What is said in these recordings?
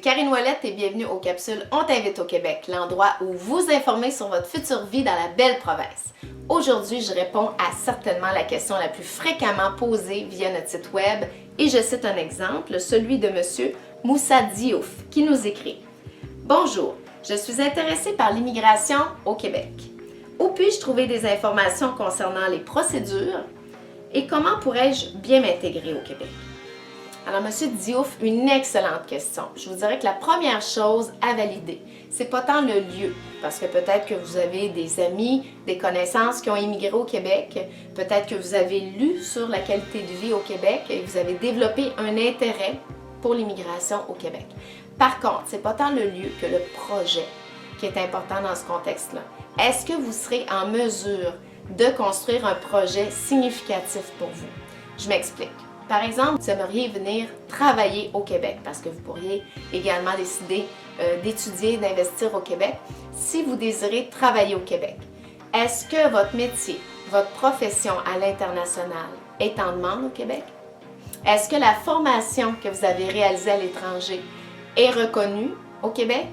Karine Ouellette et bienvenue aux capsules On t'invite au Québec, l'endroit où vous informez sur votre future vie dans la belle province. Aujourd'hui, je réponds à certainement la question la plus fréquemment posée via notre site web et je cite un exemple, celui de M. Moussa Diouf qui nous écrit « Bonjour, je suis intéressé par l'immigration au Québec. Où puis-je trouver des informations concernant les procédures et comment pourrais-je bien m'intégrer au Québec? » Alors, M. Diouf, une excellente question. Je vous dirais que la première chose à valider, c'est pas tant le lieu, parce que peut-être que vous avez des amis, des connaissances qui ont immigré au Québec, peut-être que vous avez lu sur la qualité de vie au Québec et vous avez développé un intérêt pour l'immigration au Québec. Par contre, c'est pas tant le lieu que le projet qui est important dans ce contexte-là. Est-ce que vous serez en mesure de construire un projet significatif pour vous? Je m'explique. Par exemple, vous aimeriez venir travailler au Québec parce que vous pourriez également décider d'étudier, d'investir au Québec. Si vous désirez travailler au Québec, est-ce que votre métier, votre profession à l'international est en demande au Québec? Est-ce que la formation que vous avez réalisée à l'étranger est reconnue au Québec?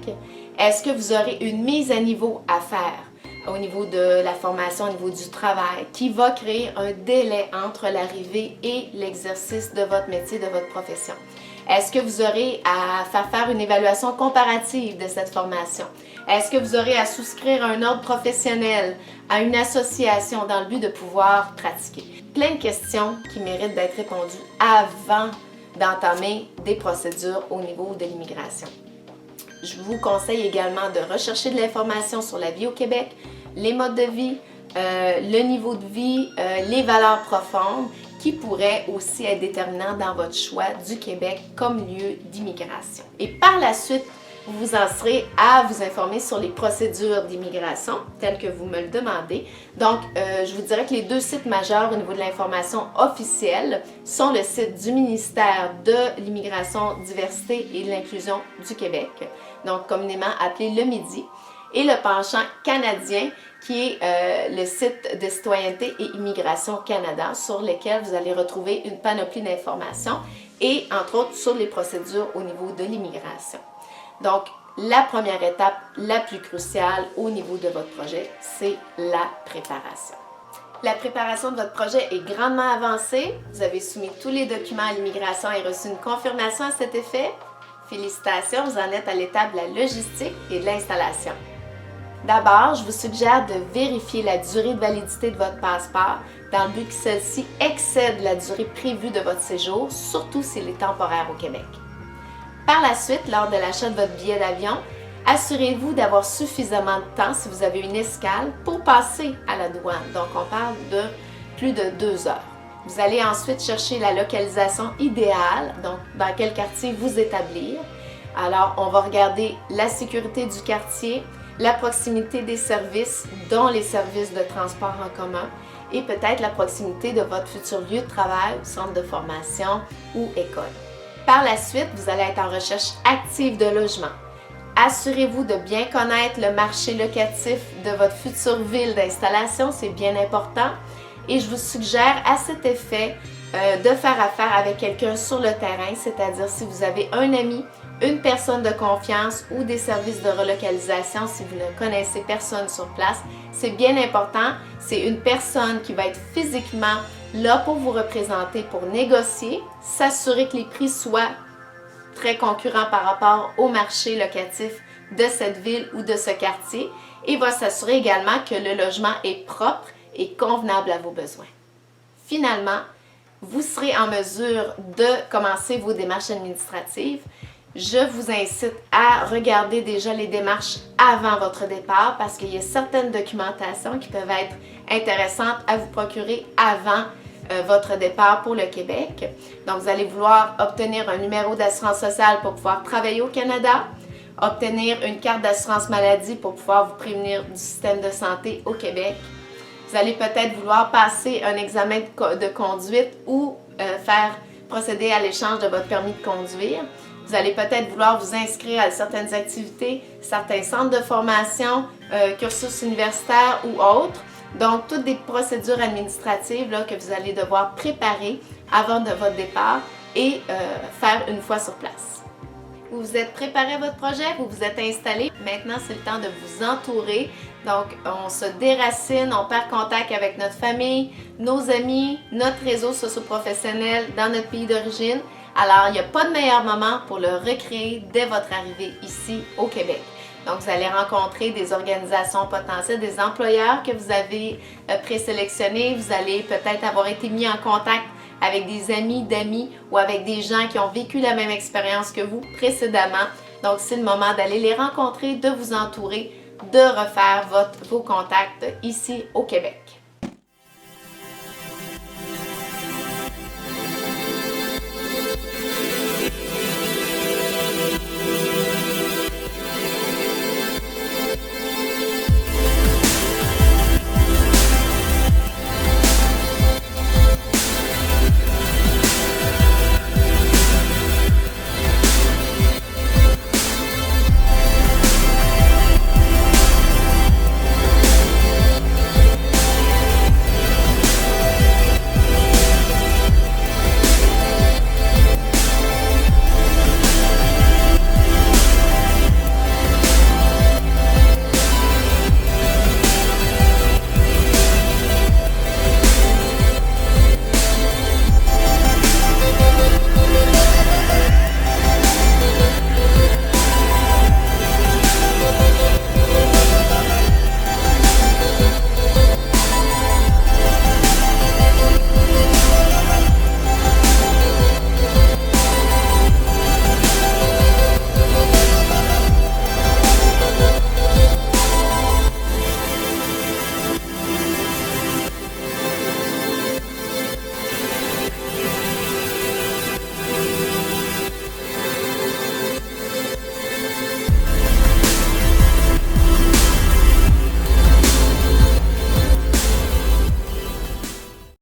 Est-ce que vous aurez une mise à niveau à faire au niveau de la formation, au niveau du travail, qui va créer un délai entre l'arrivée et l'exercice de votre métier, de votre profession? Est-ce que vous aurez à faire une évaluation comparative de cette formation? Est-ce que vous aurez à souscrire à un ordre professionnel, à une association dans le but de pouvoir pratiquer? Plein de questions qui méritent d'être répondues avant d'entamer des procédures au niveau de l'immigration. Je vous conseille également de rechercher de l'information sur la vie au Québec, les modes de vie, le niveau de vie, les valeurs profondes qui pourraient aussi être déterminants dans votre choix du Québec comme lieu d'immigration. Et par la suite, vous en serez à vous informer sur les procédures d'immigration telles que vous me le demandez. Donc, je vous dirais que les deux sites majeurs au niveau de l'information officielle sont le site du ministère de l'Immigration, Diversité et de l'Inclusion du Québec, donc communément appelé le MIDI, et le penchant canadien qui est le site de Citoyenneté et Immigration Canada sur lequel vous allez retrouver une panoplie d'informations et entre autres sur les procédures au niveau de l'immigration. Donc, la première étape, la plus cruciale au niveau de votre projet, c'est la préparation. La préparation de votre projet est grandement avancée. Vous avez soumis tous les documents à l'immigration et reçu une confirmation à cet effet. Félicitations, vous en êtes à l'étape de la logistique et de l'installation. D'abord, je vous suggère de vérifier la durée de validité de votre passeport dans le but que celle-ci excède la durée prévue de votre séjour, surtout s'il est temporaire au Québec. Par la suite, lors de l'achat de votre billet d'avion, assurez-vous d'avoir suffisamment de temps si vous avez une escale pour passer à la douane. Donc, on parle de plus de 2 heures. Vous allez ensuite chercher la localisation idéale, donc dans quel quartier vous établir. Alors, on va regarder la sécurité du quartier, la proximité des services, dont les services de transport en commun, et peut-être la proximité de votre futur lieu de travail, centre de formation ou école. Par la suite, vous allez être en recherche active de logement. Assurez-vous de bien connaître le marché locatif de votre future ville d'installation, c'est bien important. Et je vous suggère à cet effet de faire affaire avec quelqu'un sur le terrain, c'est-à-dire si vous avez un ami, une personne de confiance ou des services de relocalisation si vous ne connaissez personne sur place. C'est bien important, c'est une personne qui va être physiquement là pour vous représenter, pour négocier, s'assurer que les prix soient très concurrents par rapport au marché locatif de cette ville ou de ce quartier et va s'assurer également que le logement est propre et convenable à vos besoins. Finalement, vous serez en mesure de commencer vos démarches administratives. Je vous incite à regarder déjà les démarches avant votre départ parce qu'il y a certaines documentations qui peuvent être intéressantes à vous procurer avant votre départ pour le Québec. Donc, vous allez vouloir obtenir un numéro d'assurance sociale pour pouvoir travailler au Canada, obtenir une carte d'assurance maladie pour pouvoir vous prémunir du système de santé au Québec. Vous allez peut-être vouloir passer un examen de conduite ou procéder à l'échange de votre permis de conduire. Vous allez peut-être vouloir vous inscrire à certaines activités, certains centres de formation, cursus universitaires ou autres. Donc, toutes des procédures administratives là, que vous allez devoir préparer avant de votre départ et faire une fois sur place. Vous vous êtes préparé à votre projet, vous vous êtes installé. Maintenant, c'est le temps de vous entourer. Donc, on se déracine, on perd contact avec notre famille, nos amis, notre réseau socio-professionnel dans notre pays d'origine. Alors, il n'y a pas de meilleur moment pour le recréer dès votre arrivée ici au Québec. Donc, vous allez rencontrer des organisations potentielles, des employeurs que vous avez présélectionnés. Vous allez peut-être avoir été mis en contact avec des amis d'amis ou avec des gens qui ont vécu la même expérience que vous précédemment. Donc, c'est le moment d'aller les rencontrer, de vous entourer, de refaire vos contacts ici au Québec.